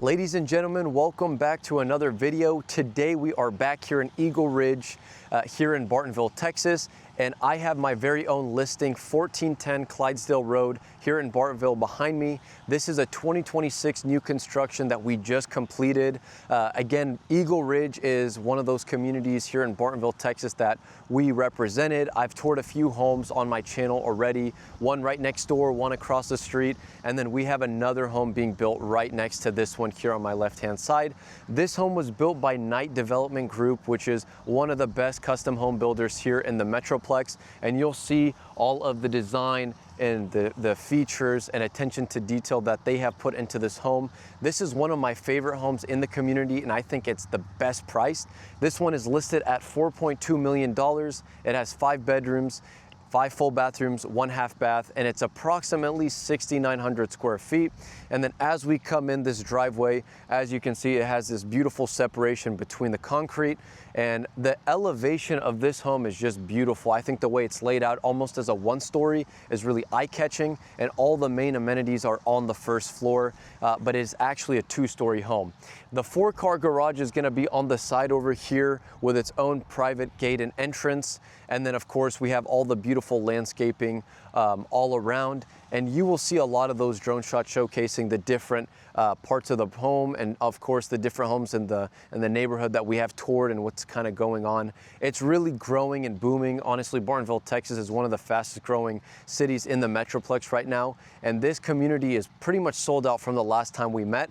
Ladies and gentlemen, welcome back to another video. Today we are back here in Eagle Ridge, here in Bartonville, Texas, and I have my very own listing, 1410 Clydesdale Road here in Bartonville behind me. This is a 2026 new construction that we just completed. Again, Eagle Ridge is one of those communities here in Bartonville, Texas that we represented. I've toured a few homes on my channel already, one right next door, one across the street, and then we have another home being built right next to this one here on my left-hand side. This home was built by Knight Development Group, which is one of the best custom home builders here in the Metroplex, and you'll see all of the design and the features and attention to detail that they have put into this home. This is one of my favorite homes in the community, and I think it's the best priced. This one is listed at $4.2 million. It has 5 bedrooms, 5 full bathrooms, 1 half bath, and it's approximately 6,900 square feet. And then as we come in this driveway, as you can see, it has this beautiful separation between the concrete, and the elevation of this home is just beautiful. I think the way it's laid out almost as a 1-story is really eye-catching, and all the main amenities are on the first floor, but it's actually a 2-story home. The 4-car garage is gonna be on the side over here with its own private gate and entrance. And then of course we have all the beautiful landscaping all around, and you will see a lot of those drone shots showcasing the different parts of the home, and of course the different homes in the neighborhood that we have toured and what's kind of going on. It's really growing and booming. Honestly, Bartonville, Texas is one of the fastest growing cities in the Metroplex right now, and this community is pretty much sold out from the last time we met.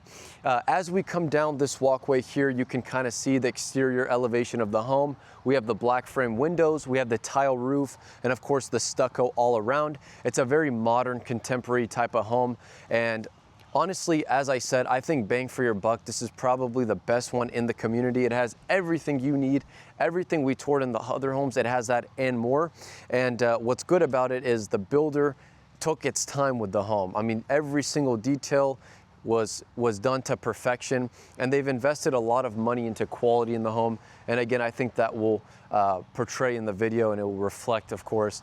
As we come down this walkway here, you can kind of see the exterior elevation of the home. We have the black frame windows, we have the tile roof, and of course the stucco all around. It's a very modern, contemporary type of home, and honestly, as I said, I think bang for your buck, this is probably the best one in the community. It has everything you need, everything we toured in the other homes, it has that and more. And what's good about it is the builder took its time with the home. I mean, every single detail was done to perfection, and they've invested a lot of money into quality in the home. And again, I think that will portray in the video, and it will reflect, of course.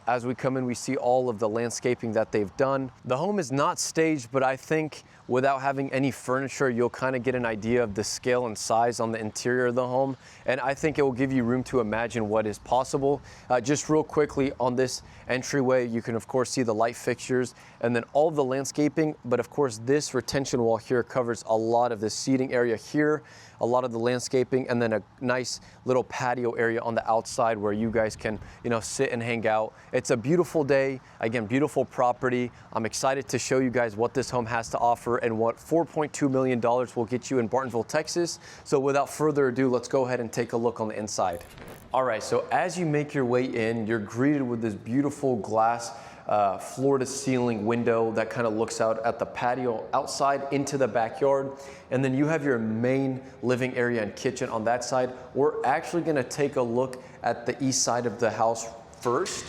As we come in, we see all of the landscaping that they've done. The home is not staged, but I think without having any furniture, you'll kind of get an idea of the scale and size on the interior of the home. And I think it will give you room to imagine what is possible. Just real quickly on this entryway, you can of course see the light fixtures and then all of the landscaping, but of course this retention wall here covers a lot of the seating area here, a lot of the landscaping, and then a nice little patio area on the outside where you guys can, sit and hang out. It's a beautiful day. Again, beautiful property. I'm excited to show you guys what this home has to offer and what $4.2 million will get you in Bartonville, Texas. So without further ado, let's go ahead and take a look on the inside. All right, so as you make your way in, you're greeted with this beautiful glass floor-to-ceiling window that kind of looks out at the patio outside into the backyard. And then you have your main living area and kitchen on that side. We're actually going to take a look at the east side of the house first.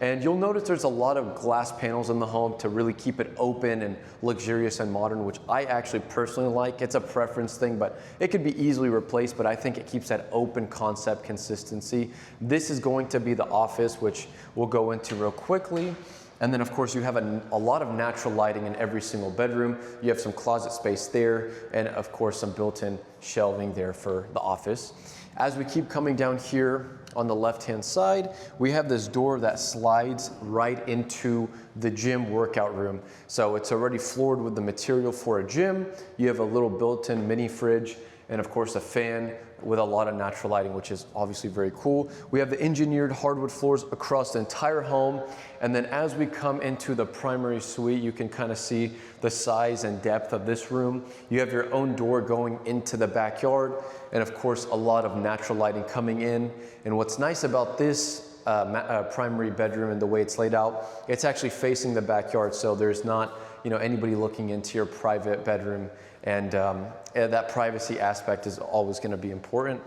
And you'll notice there's a lot of glass panels in the home to really keep it open and luxurious and modern, which I actually personally like. It's a preference thing, but it could be easily replaced, but I think it keeps that open concept consistency. This is going to be the office, which we'll go into real quickly. And then of course you have a lot of natural lighting in every single bedroom. You have some closet space there, and of course some built-in shelving there for the office. As we keep coming down here on the left-hand side, we have this door that slides right into the gym workout room. So it's already floored with the material for a gym. You have a little built-in mini fridge, and of course a fan with a lot of natural lighting, which is obviously very cool. We have the engineered hardwood floors across the entire home. And then as we come into the primary suite, you can kind of see the size and depth of this room. You have your own door going into the backyard, and of course a lot of natural lighting coming in. And what's nice about this primary bedroom and the way it's laid out, it's actually facing the backyard, so there's not anybody looking into your private bedroom, and that privacy aspect is always going to be important.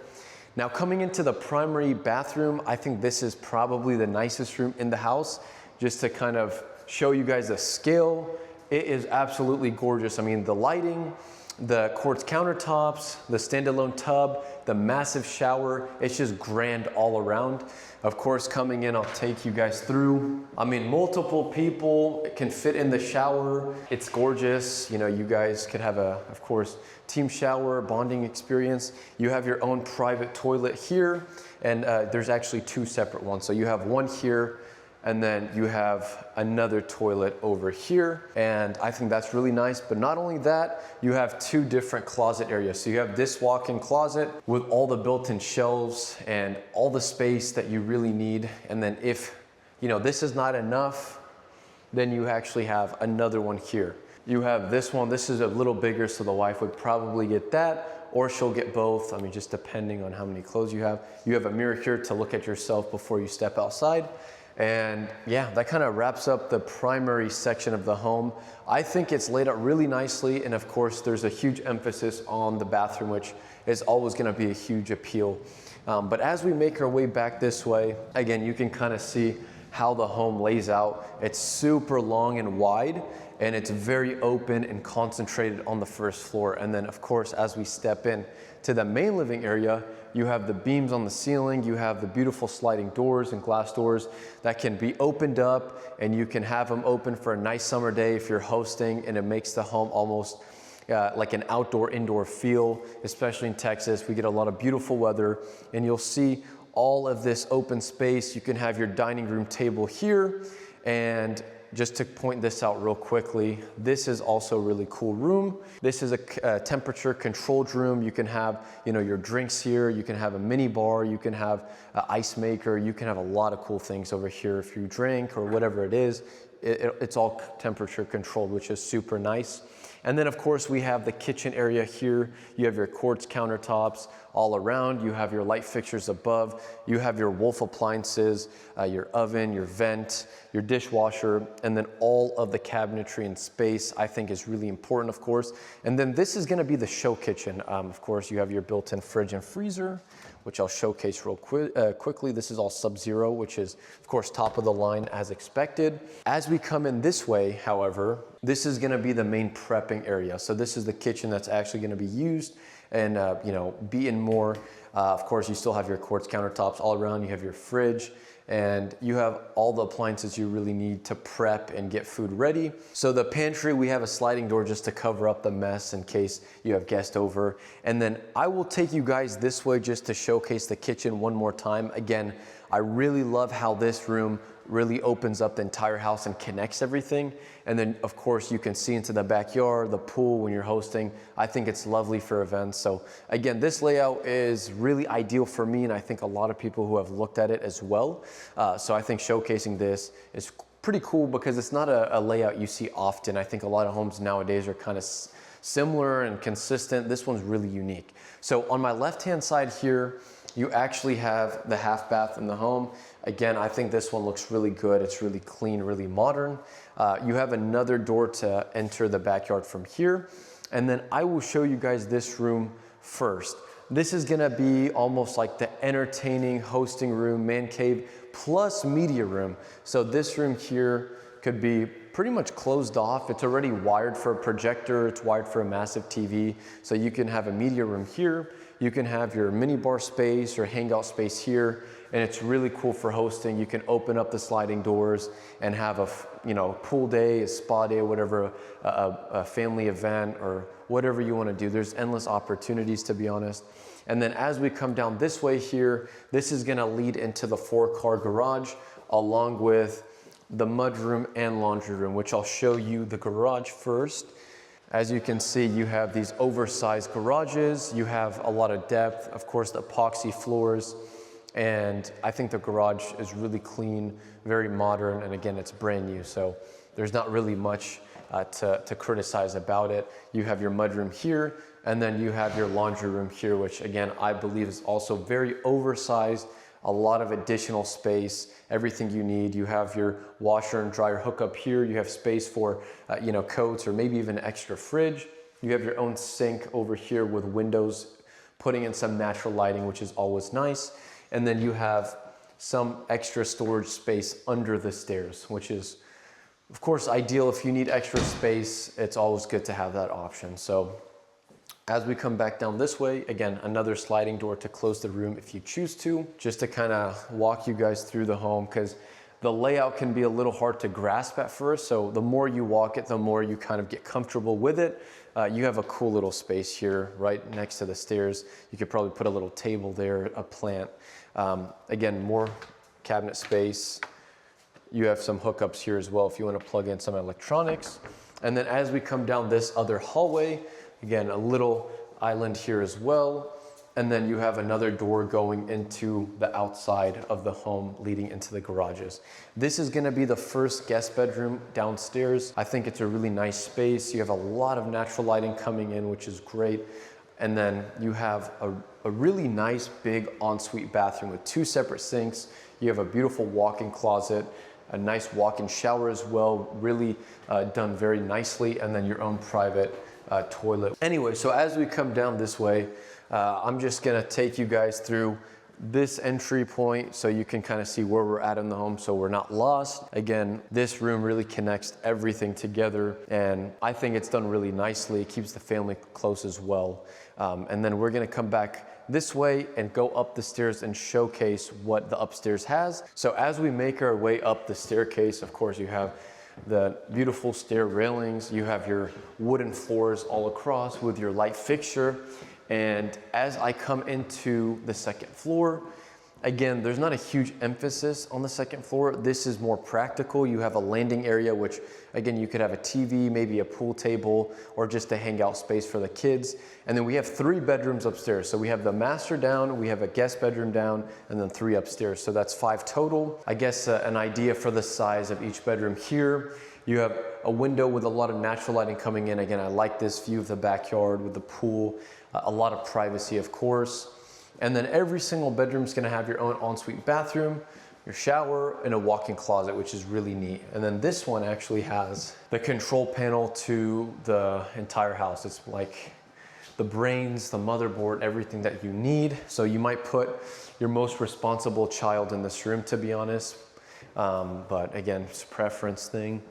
Now, coming into the primary bathroom, I think this is probably the nicest room in the house. Just to kind of show you guys the scale, it is absolutely gorgeous. I mean, the lighting, the quartz countertops, the standalone tub, the massive shower. It's just grand all around. Of course, coming in, I'll take you guys through. I mean, multiple people can fit in the shower. It's gorgeous. You know, you guys could have a, of course, team shower, bonding experience. You have your own private toilet here, and there's actually two separate ones. So you have one here, and then you have another toilet over here. And I think that's really nice. But not only that, you have two different closet areas. So you have this walk-in closet with all the built-in shelves and all the space that you really need. And then if, you know, this is not enough, then you actually have another one here. You have this one. This is a little bigger, so the wife would probably get that, or she'll get both. I mean, just depending on how many clothes you have. You have a mirror here to look at yourself before you step outside. And yeah, that kind of wraps up the primary section of the home. I think it's laid out really nicely. And of course, there's a huge emphasis on the bathroom, which is always going to be a huge appeal. But as we make our way back this way, again, you can kind of see how the home lays out. It's super long and wide, and it's very open and concentrated on the first floor. And then of course, as we step in to the main living area, you have the beams on the ceiling, you have the beautiful sliding doors and glass doors that can be opened up, and you can have them open for a nice summer day if you're hosting, and it makes the home almost like an outdoor-indoor feel, especially in Texas. We get a lot of beautiful weather, and you'll see all of this open space. You can have your dining room table here, and just to point this out real quickly, this is also a really cool room. This is a temperature controlled room. You can have, you know, your drinks here. You can have a mini bar. You can have an ice maker. You can have a lot of cool things over here if you drink or whatever it is. It's all temperature controlled, which is super nice. And then of course we have the kitchen area here. You have your quartz countertops all around. You have your light fixtures above. You have your Wolf appliances, your oven, your vent, your dishwasher, and then all of the cabinetry and space I think is really important, of course. And then this is gonna be the show kitchen. Of course, you have your built-in fridge and freezer, which I'll showcase real quickly. This is all Sub-Zero, which is, of course, top of the line as expected. As we come in this way, however, this is gonna be the main prepping area. So this is the kitchen that's actually gonna be used and you know, be in more. Of course, you still have your quartz countertops all around. You have your fridge, and you have all the appliances you really need to prep and get food ready. So the pantry, we have a sliding door just to cover up the mess in case you have guests over. And then I will take you guys this way just to showcase the kitchen one more time. Again, I really love how this room really opens up the entire house and connects everything. And then of course you can see into the backyard, the pool when you're hosting. I think it's lovely for events. So again, this layout is really ideal for me, and I think a lot of people who have looked at it as well. So I think showcasing this is pretty cool because it's not a layout you see often. I think a lot of homes nowadays are kind of similar and consistent. This one's really unique. So on my left-hand side here, you actually have the half bath in the home. Again, I think this one looks really good. It's really clean, really modern. You have another door to enter the backyard from here. And then I will show you guys this room first. This is gonna be almost like the entertaining hosting room, man cave, plus media room. So this room here could be pretty much closed off. It's already wired for a projector. It's wired for a massive TV. So you can have a media room here. You can have your mini bar space or hangout space here, and it's really cool for hosting. You can open up the sliding doors and have a pool day, a spa day, whatever, a family event or whatever you want to do. There's endless opportunities, to be honest. And then as we come down this way here, this is going to lead into the 4-car garage along with the mudroom and laundry room, which I'll show you the garage first. As you can see, you have these oversized garages. You have a lot of depth, of course, the epoxy floors. And I think the garage is really clean, very modern. And again, it's brand new. So there's not really much to criticize about it. You have your mudroom here, and then you have your laundry room here, which again, I believe is also very oversized. A lot of additional space, everything you need. You have your washer and dryer hookup here. You have space for coats or maybe even an extra fridge. You have your own sink over here with windows, putting in some natural lighting, which is always nice. And then you have some extra storage space under the stairs, which is of course ideal if you need extra space. It's always good to have that option. So As we come back down this way, again, another sliding door to close the room if you choose to, just to kind of walk you guys through the home, because the layout can be a little hard to grasp at first. So the more you walk it, the more you kind of get comfortable with it. You have a cool little space here right next to the stairs. You could probably put a little table there, a plant. Again, more cabinet space. You have some hookups here as well if you want to plug in some electronics. And then as we come down this other hallway, again, a little island here as well. And then you have another door going into the outside of the home leading into the garages. This is gonna be the first guest bedroom downstairs. I think it's a really nice space. You have a lot of natural lighting coming in, which is great. And then you have a really nice big ensuite bathroom with 2 separate sinks. You have a beautiful walk-in closet, a nice walk-in shower as well, really done very nicely, and then your own private toilet. Anyway, so as we come down this way, I'm just gonna take you guys through this entry point so you can kind of see where we're at in the home so we're not lost. Again, this room really connects everything together, and I think it's done really nicely. It keeps the family close as well. And then we're gonna come back this way and go up the stairs and showcase what the upstairs has. So as we make our way up the staircase, of course, you have the beautiful stair railings. You have your wooden floors all across with your light fixture. And as I come into the second floor, again, there's not a huge emphasis on the second floor. This is more practical. You have a landing area, which again, you could have a TV, maybe a pool table, or just a hangout space for the kids. And then we have 3 bedrooms upstairs. So we have the master down, we have a guest bedroom down, and then 3 upstairs. So that's 5 total. I guess an idea for the size of each bedroom here. You have a window with a lot of natural lighting coming in. Again, I like this view of the backyard with the pool, a lot of privacy, of course. And then every single bedroom is gonna have your own ensuite bathroom, your shower, and a walk-in closet, which is really neat. And then this one actually has the control panel to the entire house. It's like the brains, the motherboard, everything that you need. So you might put your most responsible child in this room, to be honest. But again, it's a preference thing.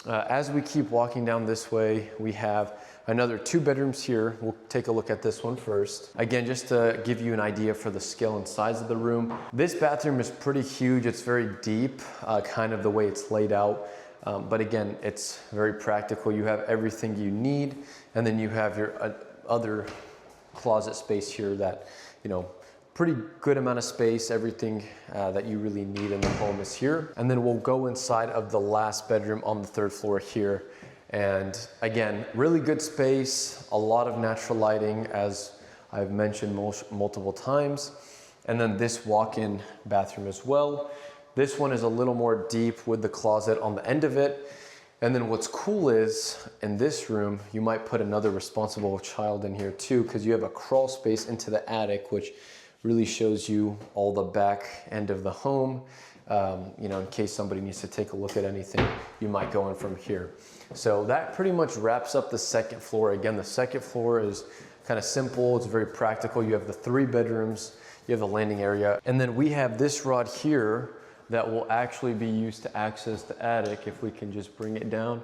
As we keep walking down this way, we have another 2 bedrooms here. We'll take a look at this one first. Again, just to give you an idea for the scale and size of the room. This bathroom is pretty huge. It's very deep, kind of the way it's laid out. But again, it's very practical. You have everything you need. And then you have your other closet space here that, you know, pretty good amount of space. Everything that you really need in the home is here. And then we'll go inside of the last bedroom on the 3rd floor here. And again, really good space, a lot of natural lighting, as I've mentioned multiple times. And then this walk-in bathroom as well. This one is a little more deep with the closet on the end of it. And then what's cool is in this room, you might put another responsible child in here too, because you have a crawl space into the attic, which really shows you all the back end of the home. You know, in case somebody needs to take a look at anything, you might go in from here. So that pretty much wraps up the 2nd floor. Again, the 2nd floor is kind of simple. It's very practical. You have the 3 bedrooms, you have the landing area. And then we have this rod here that will actually be used to access the attic. If we can just bring it down.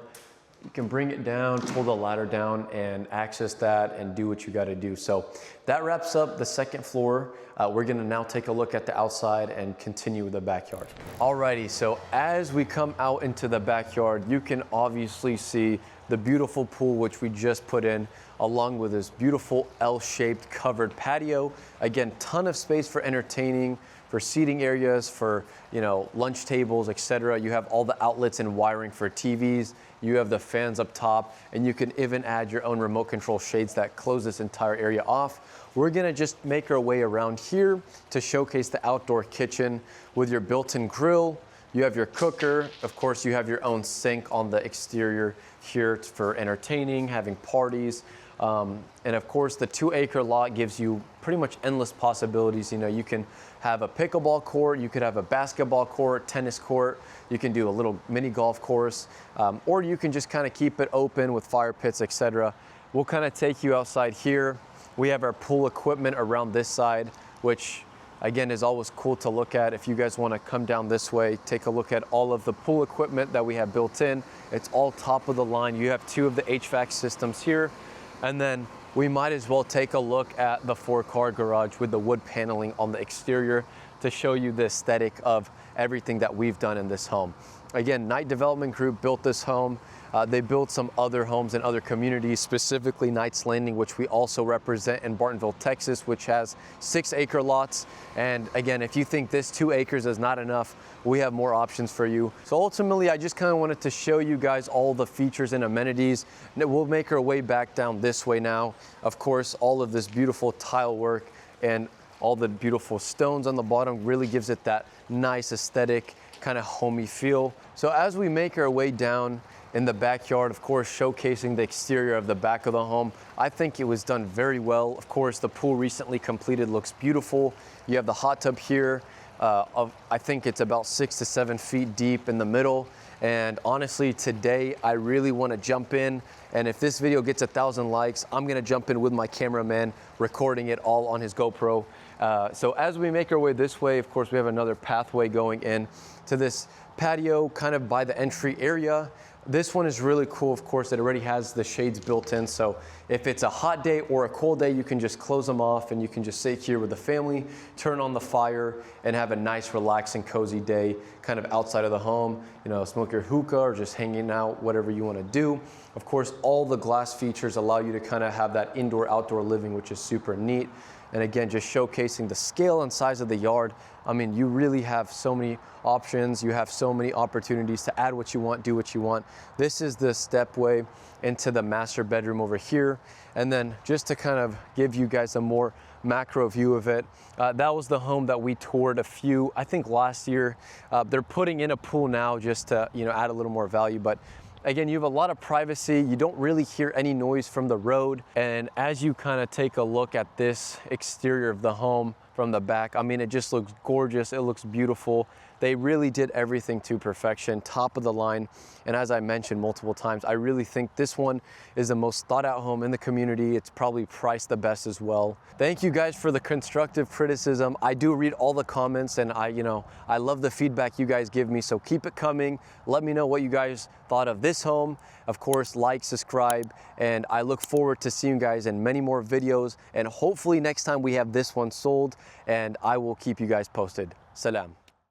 You can bring it down, pull the ladder down, and access that and do what you gotta do. So that wraps up the 2nd floor. We're gonna now take a look at the outside and continue with the backyard. Alrighty, so as we come out into the backyard, you can obviously see the beautiful pool which we just put in, along with this beautiful L-shaped covered patio. Again, ton of space for entertaining, for seating areas, for, you know, lunch tables, etc. You have all the outlets and wiring for TVs. You have the fans up top, and you can even add your own remote control shades that close this entire area off. We're gonna just make our way around here to showcase the outdoor kitchen with your built-in grill. You have your cooker. Of course, you have your own sink on the exterior here for entertaining, having parties. And of course, the 2-acre lot gives you pretty much endless possibilities. You know, you can have a pickleball court, you could have a basketball court, tennis court, you can do a little mini golf course, or you can just kind of keep it open with fire pits, etc. We'll kind of take you outside here. We have our pool equipment around this side, which again is always cool to look at. If you guys want to come down this way, take a look at all of the pool equipment that we have built in. It's all top of the line. You have 2 of the HVAC systems here. And then we might as well take a look at the 4-car garage with the wood paneling on the exterior to show you the aesthetic of everything that we've done in this home. Again, Knight Development Group built this home. They built some other homes in other communities, specifically Knight's Landing, which we also represent in Bartonville, Texas, which has 6-acre lots. And again, if you think this 2 acres is not enough, we have more options for you. So ultimately, I just kind of wanted to show you guys all the features and amenities. We'll make our way back down this way now. Of course, all of this beautiful tile work and all the beautiful stones on the bottom really gives it that nice aesthetic, kind of homey feel. So as we make our way down in the backyard, of course, showcasing the exterior of the back of the home, I think it was done very well. Of course, the pool recently completed looks beautiful. You have the hot tub here. I think it's about 6 to 7 feet deep in the middle. And honestly, today, I really want to jump in. And if this video gets 1,000 likes, I'm going to jump in with my cameraman, recording it all on his GoPro. So as we make our way this way, of course, we have another pathway going in to this patio kind of by the entry area. This one is really cool, of course. It already has the shades built in, so if it's a hot day or a cold day, you can just close them off and you can just sit here with the family, turn on the fire, and have a nice, relaxing, cozy day kind of outside of the home. You know, smoke your hookah or just hanging out, whatever you want to do. Of course, all the glass features allow you to kind of have that indoor-outdoor living, which is super neat. And again, just showcasing the scale and size of the yard. I mean, you really have so many options. You have so many opportunities to add what you want, do what you want. This is the stepway into the master bedroom over here. And then just to kind of give you guys a more macro view of it, that was the home that we toured I think last year. They're putting in a pool now just to, you know, add a little more value. But again, you have a lot of privacy. You don't really hear any noise from the road. And as you kind of take a look at this exterior of the home from the back, I mean, it just looks gorgeous. It looks beautiful. They really did everything to perfection, top of the line. And as I mentioned multiple times, I really think this one is the most thought out home in the community. It's probably priced the best as well. Thank you guys for the constructive criticism. I do read all the comments, and I love the feedback you guys give me. So keep it coming. Let me know what you guys thought of this home. Of course, like, subscribe, and I look forward to seeing you guys in many more videos. And hopefully next time we have this one sold, and I will keep you guys posted. Salam.